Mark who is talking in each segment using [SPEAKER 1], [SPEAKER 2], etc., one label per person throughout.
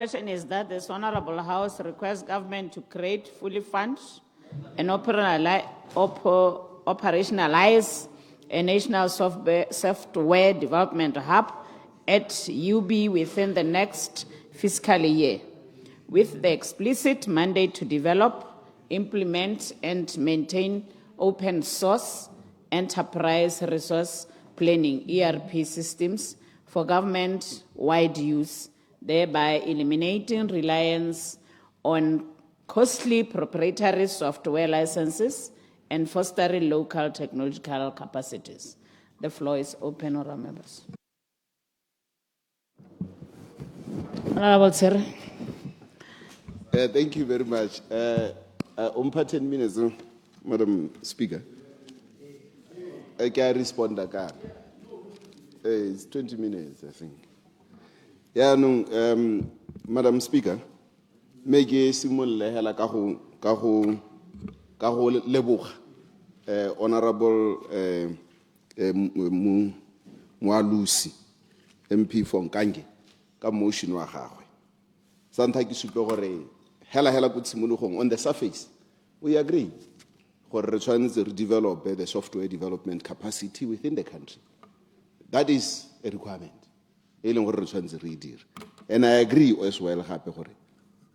[SPEAKER 1] Question is that this Honourable House requests government to create, fully fund and operationalize a national software development hub at UB within the next fiscal year, with the explicit mandate to develop, implement and maintain open source enterprise resource planning ERP systems for government-wide use, thereby eliminating reliance on costly proprietary software licenses and fostering local technological capacities. The floor is open, Honourable members. Honourable Tshere.
[SPEAKER 2] Thank you very much. 10 minutes, Madam Speaker. I can respond again. It's 20 minutes, I think. Yeah, no, Madam Speaker, make simule hela kaho lebuch, Honourable Mualusi, MP from Kange, ka motion wa gagwe. Santa ki supe gore hela good simuluhong on the surface. We agree. For trying to develop the software development capacity within the country. That is a requirement. And I agree as well,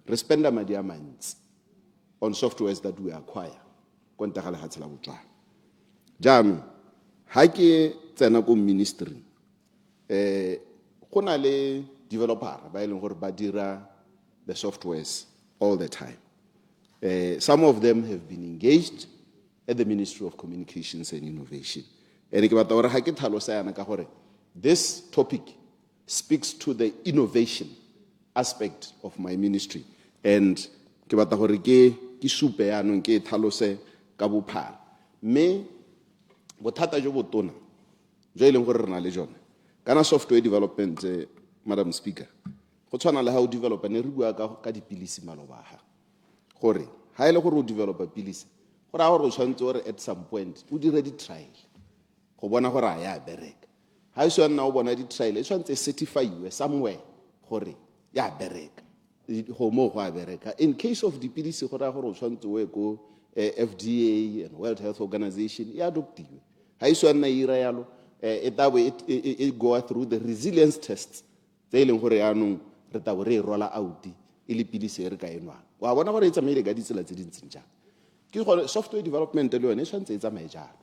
[SPEAKER 2] we spend money on softwares that we acquire. Jam, hake tsenako ministry. Konale developer badira the softwares all the time. Some of them have been engaged at the Ministry of Communications and Innovation. And this topic speaks to the innovation aspect of my ministry. And me bothata jo botona jo ileng gore rena le jone kana software development Madam Speaker go tshwana le ha o developer ne re bua ka dipilisi maloba ha gore ha ile gore o developer pilisi gore a gore o tshwantse gore at some point o dire di trial go bona gore a ya bereka ha e so nna o bona di trial e tshwantse certify you somewhere gore ya bereka go mo go a bereka in case of dipilisi gore a gore o tshwantse o go FDA and World Health Organization ya adoptiwe ha e so nna ira yalo it go through the resilience tests tse ileng gore ya no re ta re rola out ile pilisi e re ka enwa wa bona gore e tsamaile ka ditsela tse dintseng jang ke gore software development le yone e tshwantse e tsamaye jalo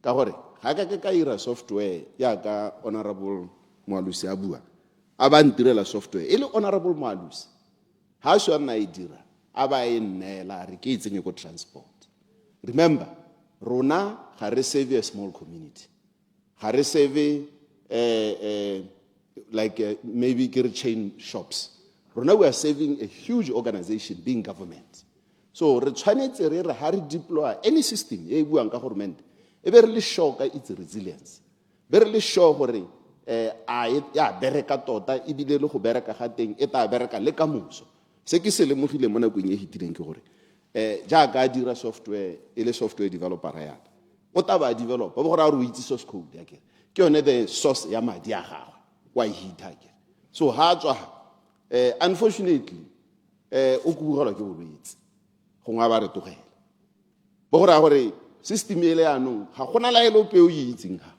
[SPEAKER 2] ka gore ga ka ira software ya ka Honourable Mualusi a bua a ba ntirela software ile Honourable Mualusi ha so nna e dira a ba e nnela re ke itsenye go transport. Remember rona ga re save a small community ga re save maybe chain shops. Rona we are saving a huge organization being government. So re tshwanetse re ha re deploy any system e buang ka government e be re le sure ka its resilience. Be re le sure gore a ya bereka tota e bile le go bereka ga teng e ta bereka le ka moso. Se ke se le mogile mo nakong e hitileng ke gore jaaka dira software ele software developer ya o ta ba develop ba go ra re itse source code ya ke yone the source ya madi a gago wa hita ke so ha tswa unfortunately o kubugelwa ke bolwetse go ngwa ba re togela bo go ra gore system ele ya no ga gona la ele o pe o itseng ha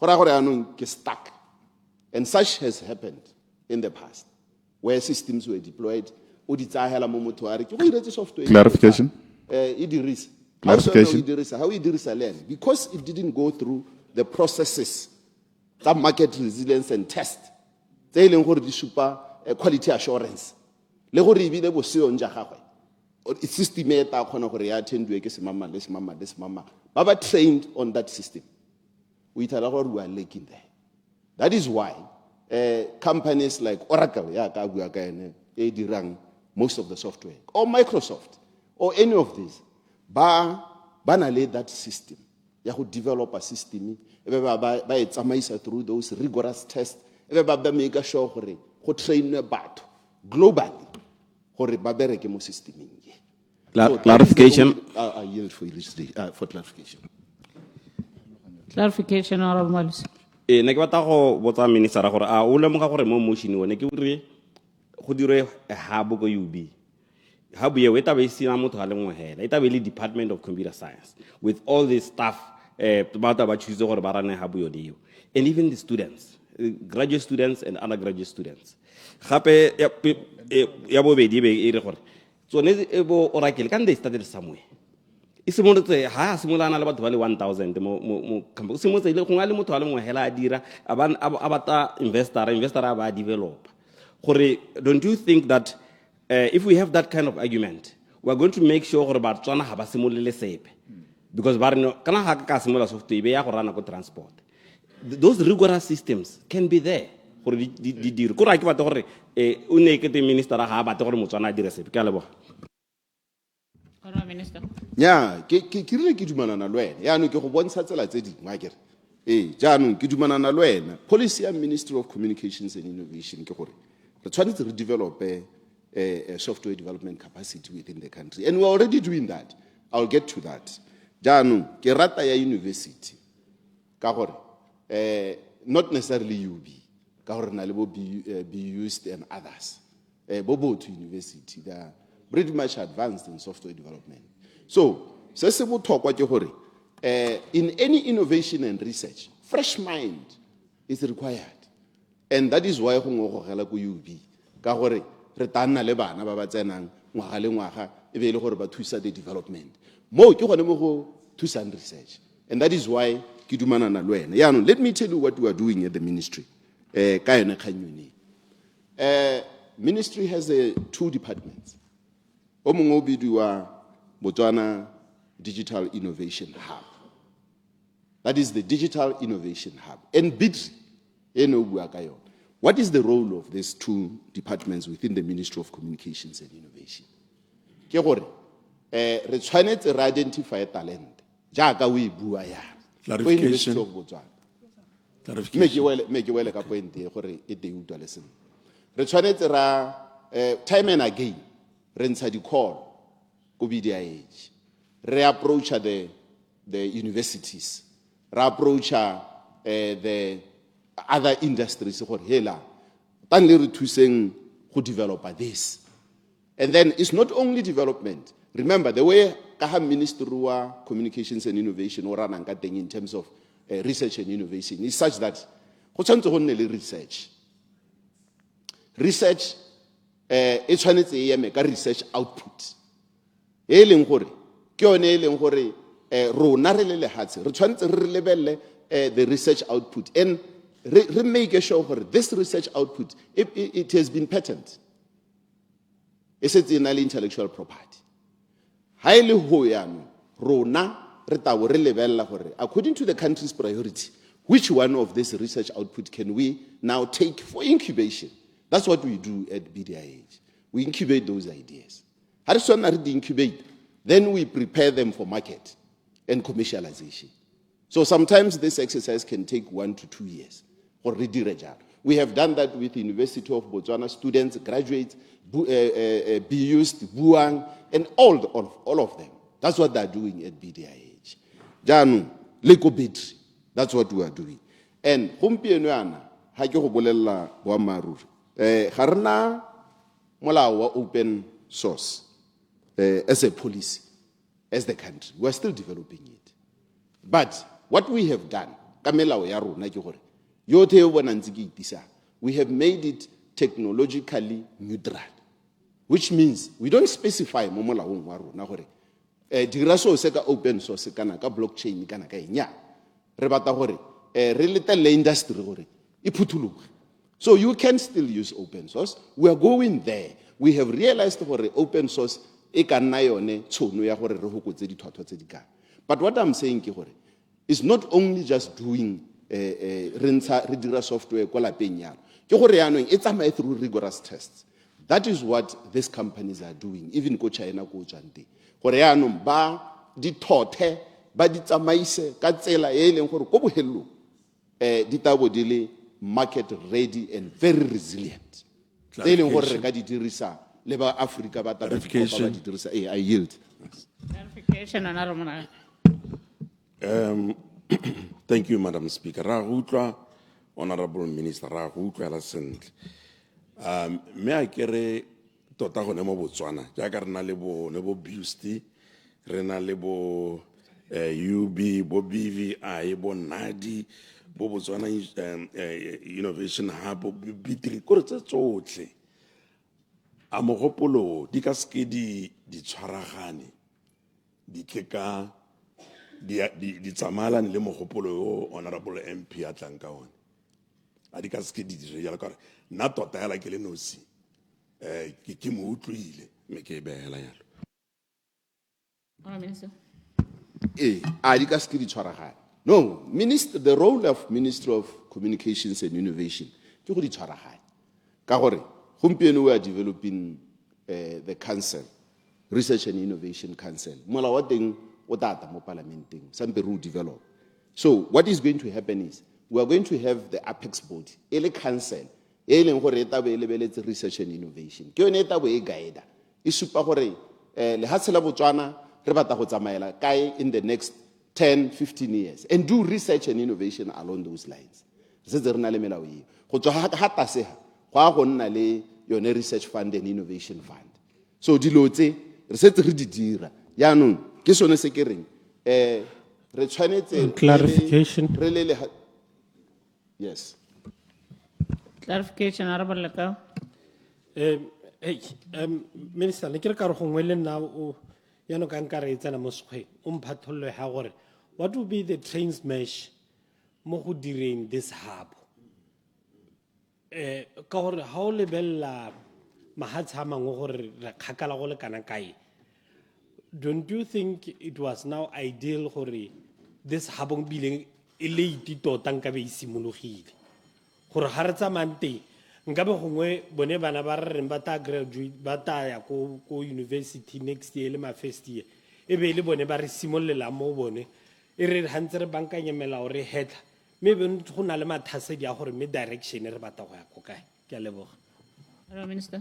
[SPEAKER 2] go ra gore ya no ke stuck and such has happened in the past where systems were deployed o di tsahela mo motho a re ke go iretse software
[SPEAKER 3] clarification
[SPEAKER 2] how it dirisa learn because it didn't go through the processes some market resilience and test tse ileng gore di supa quality assurance le gore e bile bo seo nja gagwe system e ta khona gore ya attendwe ke semama le semama ba ba trained on that system we tell gore we are lacking there. That is why companies like Oracle ya ka bua ka ene e dirang most of the software or Microsoft or any of these ba na le that system ya go develop a system e be ba e tsamaisa through those rigorous tests e be ba make sure gore go train batho globally gore ba bereke mo systeming ye.
[SPEAKER 3] Clarification.
[SPEAKER 2] I yield for clarification.
[SPEAKER 1] Clarification, Honourable Mualusi.
[SPEAKER 4] Ne ke batla go botsa minister gore a o lemoga gore mo motion one ke re
[SPEAKER 3] go dirwe a hub go UB. Hub ye we tabe sina motho a le nngwe hela. Itabe le Department of Computer Science with all this stuff ba choose gore ba rane hub yo dio. And even the students, graduate students and undergraduate students. Gape ya bobedi be e re gore tsone e bo Oracle kan they started somewhere. Isimolotse ha simolana le batho ba le 1000 mo campus simotse ile go nga le motho a le nngwe hela a dira abata investor ba develop. Gore don't you think that if we have that kind of argument, we're going to make sure gore Botswana ha ba simolele sepe, because ba re no kana ha ka simola software be ya go rana go transport. Those rigorous systems can be there gore di dire go ra ke batla gore o ne ke te minister ha ba batla gore Motswana a dire sepe ka lebo.
[SPEAKER 1] Honourable Minister.
[SPEAKER 2] nya ke rile ke dumanana le wena ya no ke go bontsha tsela tse dingwe akere jaanong ke dumanana le wena policy ya Ministry of Communications and Innovation ke gore re tshwanetse re develop a software development capacity within the country, and we're already doing that. I'll get to that. Jaanong ke rata ya university ka gore not necessarily UB ka gore na le bo be used and others bo to university they are pretty much advanced in software development. So se se botlhokwa ke gore in any innovation and research fresh mind is required, and that is why go ngogela go UB ka gore re tana le bana ba ba tsenang ngwaga le ngwaga e be ile gore ba thusa the development mo ke gone mo go thusa research, and that is why ke dumanana le wena. Ya no, let me tell you what we are doing at the ministry ka yone khanyone. Ministry has two departments. O mongwe o bidiwa Botswana Digital Innovation Hub. That is the Digital Innovation Hub. And BDRI, eno bua ka yona. What is the role of these two departments within the Ministry of Communications and Innovation? Ke gore re tshwanetse re identify talent jaaka o e bua ya
[SPEAKER 4] Clarification.
[SPEAKER 2] University of Botswana.
[SPEAKER 4] Clarification.
[SPEAKER 2] Me ke wele ka point e gore e te utlwa leseng. Re tshwanetse ra time and again re ntsha di call go BDIH. Re approach the universities. Re approach the other industries gore hela tan le re thuseng go develop this. And then it's not only development. Remember the way ka Ministry wa Communications and Innovation o rana ka teng in terms of research and innovation is such that go tshwanetse go nne le research e tshwanetse e eme ka research output e leng gore ke yone e leng gore rona re le lehatse re tshwanetse re lebelle the research output, and re make sure gore this research output it has been patented. It's in intellectual property. Highly hoyano, rona re tawo re lebella gore according to the country's priority, which one of this research output can we now take for incubation? That's what we do at BDIH. We incubate those ideas. As soon as we incubate, then we prepare them for market and commercialization. So sometimes this exercise can take 1 to 2 years. We have done that with the University of Botswana students, graduates, BUs, Buang, and all of them. That's what they're doing at BDIH. Janu, Leko Bitri, that's what we are doing. And Humpianuana, Hako Bolela Wamaru, Harna Mola open source as a policy, as the country. We're still developing it. But what we have done, Kamela Yaru, Nakore, we have made it technologically neutral, which means we don't specify momola waru na gore diraso se ka open source kana ka blockchain kana ka nya re bata gore re letelle industry gore e phuthuluge. So you can still use open source. We are going there. We have realized gore open source e ka nna yone tshono ya gore re hokotse dithwathwa tse di ka. But what I'm saying ke gore it's not only just doing re software ko lapeng yana ke gore yanong e tsamaye through rigorous tests. That is what these companies are doing, even ko China ko tswante gore yanong ba di thothe ba di tsamaise ka tsela e leng gore ko bohello di tabo di le market ready and very resilient tse leng gore re ka di dirisa le ba Africa ba taba ba di dirisa. I yield.
[SPEAKER 1] Clarification, Honourable.
[SPEAKER 4] Thank you, Madam Speaker. Ra utlwa, Honourable Minister, ra utlwa la sentle. Me a kere tota gone mo Botswana jaaka re na le bo Busti, re na le bo UB, bo BDIH, bo NADI, bo Botswana Innovation Hub, bo B3 kore tse tsotlhe a mogopolo di ka ske di tshwaragane di tle ka di tsamayelane le mogopolo yo Honourable MP a tlang ka one a di ka ske di dire jalo ka nna tota hela ke le nosi ke mo utlwile me ke behela yalo.
[SPEAKER 1] Honourable Minister.
[SPEAKER 2] A di ka ske di tshwaragane. No, the role of Minister of Communications and Innovation ke go di tshwaragane ka gore gompieno we are developing the council, Research and Innovation Council. Molao wa teng o tata mo parlamenteng sampe re o develop. So what is going to happen is we are going to have the apex body ele council e leng gore e tla be e lebeletse research and innovation ke yone e tla be e guide e supa gore lehatshe la Botswana re batla go tsamaela kae in the next 10-15 years and do research and innovation along those lines. Se re na le melao e go tswa ga tase ga go nna le yone research fund and innovation fund. So dilo tse re setse re di dira yaanong ke sone se ke reng re tshwanetse
[SPEAKER 5] clarification.
[SPEAKER 2] Yes.
[SPEAKER 1] Clarification, Honourable Lekau.
[SPEAKER 5] Hey, Minister, ne kere ka re gongwe le nna o yano ka nka re tsena mo sekgweng o mphatholole ha gore what will be the trains mesh mo go direng this hub ka gore ha o lebella mahatshe a mangwe gore re kgakala go le kana kae. Don't you think it was now ideal gore this hub o bileng e late tota nka be simologile gore ha re tsamayang teng nka be gongwe bone bana ba re reng ba ta graduate ba ta ya ko university next year le ma first year e be le bone ba re simololela mo bone e re hantse re bankanye melao re hetla maybe go na le mathasedi a gore me direction re batla go ya ko kae ke a leboga.
[SPEAKER 1] Honourable Minister.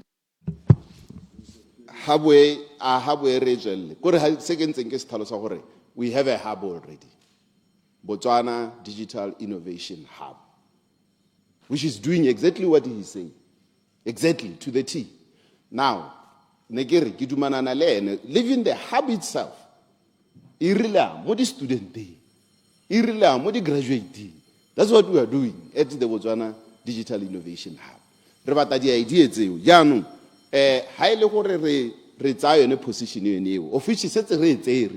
[SPEAKER 2] Habwe re tswelle kore se ke ntseng ke se tlhalosa gore we have a hub already, Botswana Digital Innovation Hub, which is doing exactly what he is saying, exactly to the T. Now, negeri kidumanana le living the hub itself, irila mo di student day, irila mo di graduate day. That's what we are doing at the Botswana Digital Innovation Hub. Re batla di idea tseo jaanong ha ile gore re tsaya yone position eo of which setse re tsere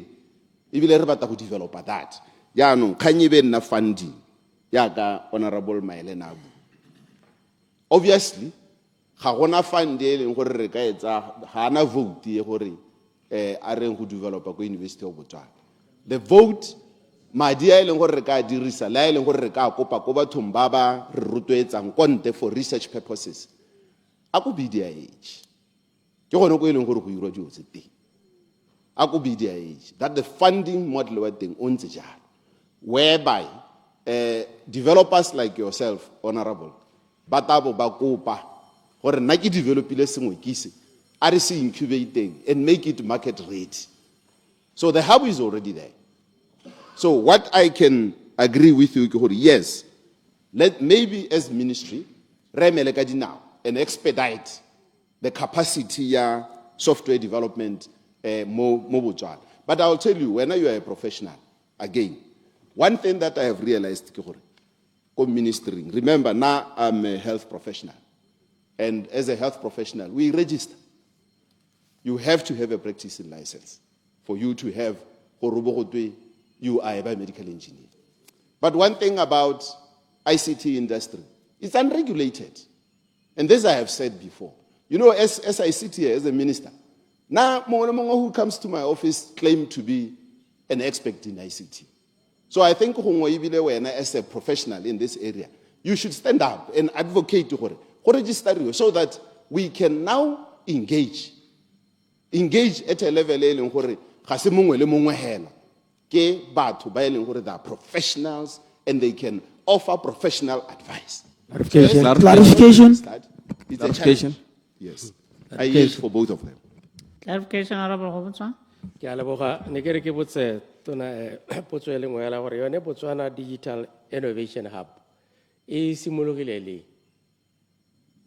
[SPEAKER 2] ebile re batla go develop that jaanong khanye be nna funding ya ka Honourable Maele. Obviously ga gona fund e leng gore re ka etsa ga na vote e gore a reng go develop ko University of Botswana. The vote madi a leng gore re ka dirisa la leng gore re ka kopa ko bathong ba ba re rotloetsang konte for research purposes a ko BDIH ke gone go leng gore go irwa dio tse teng a ko BDIH that the funding model wa teng o ntse jalo whereby developers like yourself, Honourable, batabo ba kopa gore nna ke developile sengwe ke se a re se incubating and make it market ready. So the hub is already there. So what I can agree with you, yes, let maybe as ministry, remeleka now and expedite the capacity software development mo Botswana. But I'll tell you, when you are a professional, again, one thing that I have realized, ministering, remember now I'm a health professional. And as a health professional, we register. You have to have a practicing license for you to have you are a biomedical engineer. But one thing about ICT industry, it's unregulated. And this I have said before. You know, as I sit here as a minister, now who comes to my office claim to be an expert in ICT. So I think as a professional in this area, you should stand up and advocate to register so that we can now engage at a level where they are professionals and they can offer professional advice.
[SPEAKER 5] Clarification.
[SPEAKER 2] It's a challenge. Yes. I use for both of them.
[SPEAKER 1] Clarification, Honourable Botswana.
[SPEAKER 6] Ke a leboga ne ke re ke botse tona potso e lengwe ya la gore yone Botswana Digital Innovation Hub e simologile le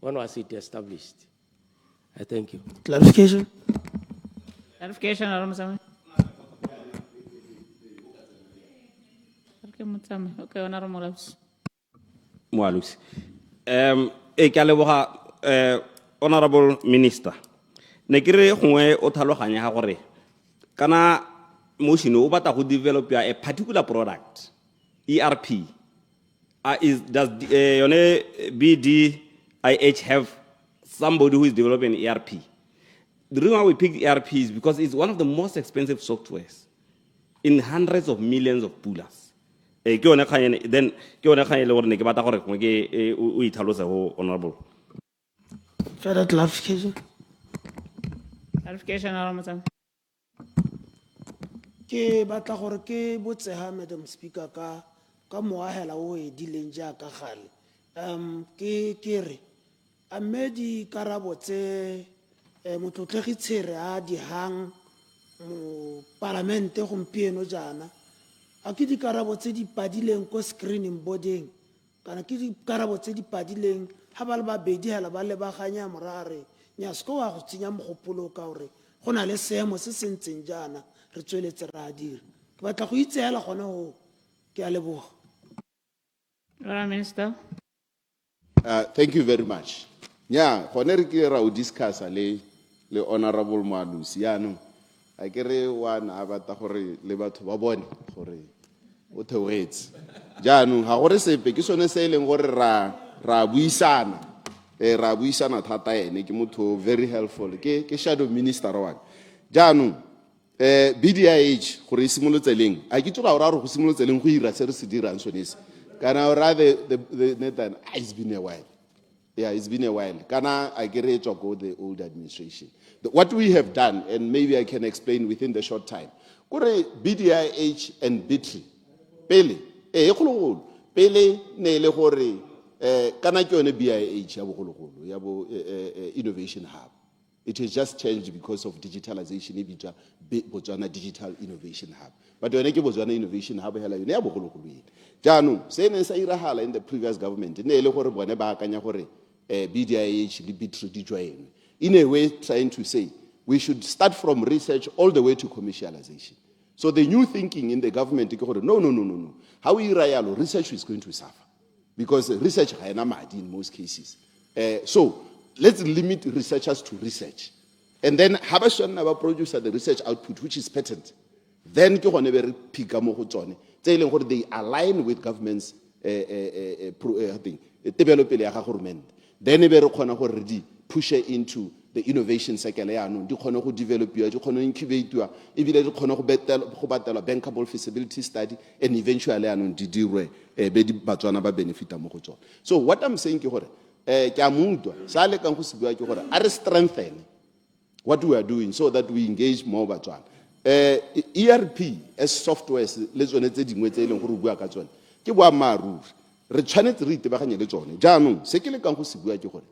[SPEAKER 6] when was it established? I thank you.
[SPEAKER 7] Clarification.
[SPEAKER 1] Clarification, Honourable Tshere. Okay, Mutsame. Okay, Honourable Tshere.
[SPEAKER 3] Moalusi. Ke a leboga Honorable Minister. Ne ke re gongwe o tlhaloganya ga gore kana motion o batla go develop a particular product, ERP. Does yone BDIH have somebody who is developing ERP? The reason why we picked ERP is because it's one of the most expensive softwares in hundreds of millions of dollars. Then ke yone kganye le gore ne ke batla gore gongwe ke o itlhalose go Honorable.
[SPEAKER 7] Further clarification.
[SPEAKER 1] Clarification, Honourable Tshere.
[SPEAKER 7] Ke batla gore ke botse ha Madam Speaker ka moahela o edileng jaaka gale. Ke re a mme di karabo tse motlotlegi Tshere a di hang mo parlamente gompieno jana a ke di karabo tse di padileng ko screening boarding kana ke di karabo tse di padileng ha ba le babedi hela ba lebaganya morare nya sko wa go tsenya mogopolo ka gore go na le seemo se se ntseng jana re tsweletse ra dira ke batla go itseela gone ho ke a leboga.
[SPEAKER 1] Honourable Minister.
[SPEAKER 2] Thank you very much. Yeah, gone re ke ra o discuss le Honourable Moalusi yaanong a ke re wana a batla gore le batho ba bone gore o theogetse jaanong ga gore sepe ke sone se e leng gore ra buisana ra buisana thata ene ke motho very helpful ke shadow minister wa jaanong BDIH gore e simolotseleng a ke tsoga gore go simolotseleng go ira se re se dirang sonese kana rather the Nathan it's been a while. Yeah, it's been a while. Kana I get it go the old administration. What we have done, and maybe I can explain within the short time. Kore BDIH and BITRI. Pele, Pele ne le gore kana ke yone BIH ya bogologolo ya bo innovation hub. It has just changed because of digitalization. Ibitwa Botswana Digital Innovation Hub. But yone ke Botswana Innovation Hub hela yone ya bogologolo ene. Jaanong se ne sa irahala in the previous government ne le gore bone ba akanya gore BDIH le BITRI di join. In a way trying to say we should start from research all the way to commercialization. So the new thinking in the government is no. How we irayalo research is going to suffer because research ha ena madi in most cases. So let's limit researchers to research. And then Habashana produce the research output, which is patent. Then they align with government's development. Then they push it into the innovation cycle. They develop, incubate, bankable feasibility study, and eventually benefit. So what I'm saying is strengthen what we are doing so that we engage more Botswana. ERP as software le tsone tse dingwe tse ileng go re bua ka tsone ke boa maru re tshwanetse re itebaganye le tsone jaanong se ke le kang go se bua ke gore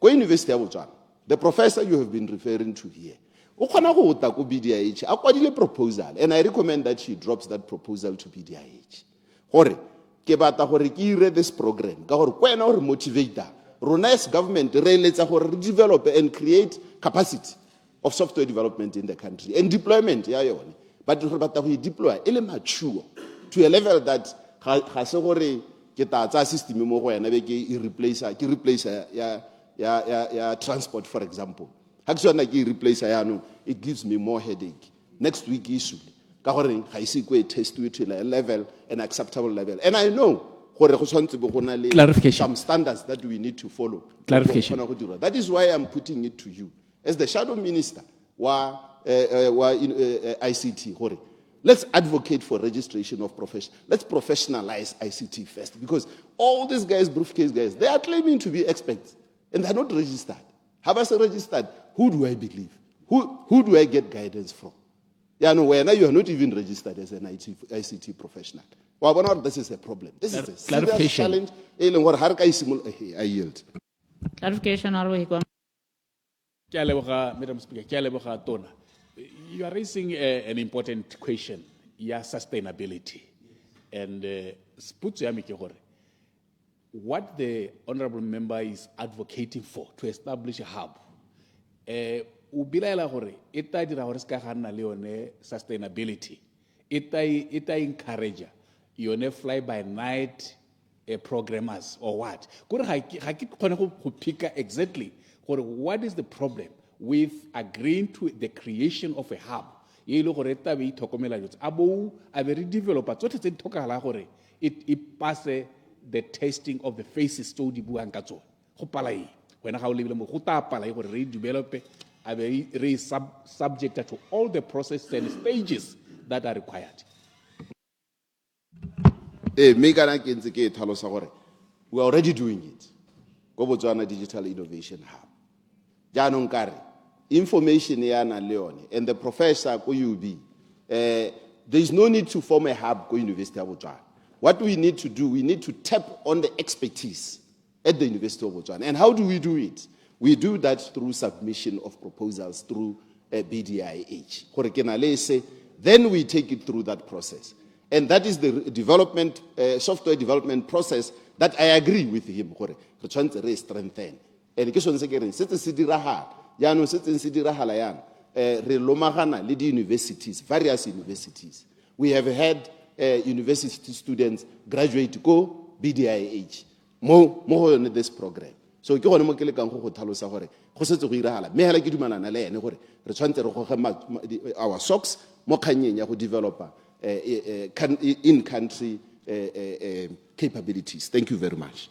[SPEAKER 2] ko University of Botswana the professor you have been referring to here o khona go ta ko BDIH a kwadile proposal and I recommend that she drops that proposal to BDIH gore ke batla gore ke ire this program ka gore kwena o re motivator rona as government re eletsa gore re develop and create capacity of software development in the country and deployment ya yone but re batla go deploy ele mature to a level that ga se gore ke ta tsa system mo go yana be ke replace ya transport for example ha ke sona ke replace ya no it gives me more headache next week issue ka gore ga ise go test to a level an acceptable level and I know gore go tshwantse be gona le some standards that we need to follow.
[SPEAKER 8] Clarification.
[SPEAKER 2] That is why I'm putting it to you as the shadow minister wa ICT gore let's advocate for registration of profession. Let's professionalize ICT first because all these guys briefcase guys they are claiming to be experts and they're not registered. Have I registered? Who do I believe? Who do I get guidance from? Yeah, no, where now you are not even registered as an ICT professional. Well, this is a problem. This is a serious challenge. I yield.
[SPEAKER 1] Clarification,
[SPEAKER 8] Madam Speaker, you are raising an important question, sustainability. And what the honorable member is advocating for to establish a hub, o bilaela gore e tla dira gore se ka ga nna le yone sustainability, e tla encourage yone fly by night programmers or what? Kore ga ke kgone go pick exactly gore what is the problem with agreeing to the creation of a hub. Ye ile gore ta be ithokomela jotse abo a be re developer tsotlhe tse di tlhokagala gore it pass the testing of the phases tso di buang ka tsone go pala eng wena ga o lebile mo go ta pala gore re develop a be re subject to all the processes and stages that are required.
[SPEAKER 2] Me kana ke ntse ke tlhalosa gore we are already doing it go Botswana Digital Innovation Hub. Jaanong kare information yana le yone and the professor go UB, there is no need to form a hub go University of Botswana. What we need to do, we need to tap on the expertise at the University of Botswana. And how do we do it? We do that through submission of proposals through BDIH. Then we take it through that process. And that is the development, software development process that I agree with him. Strengthen. And universities, various universities. We have had university students graduate go BDIH more on this program. So ke gone mo ke le kang go tlhalosa gore go setse go iragala me hela ke dumalana le ene gore re tshwantse re go our socks mo kganyeng ya go developer in country capabilities. Thank you very much.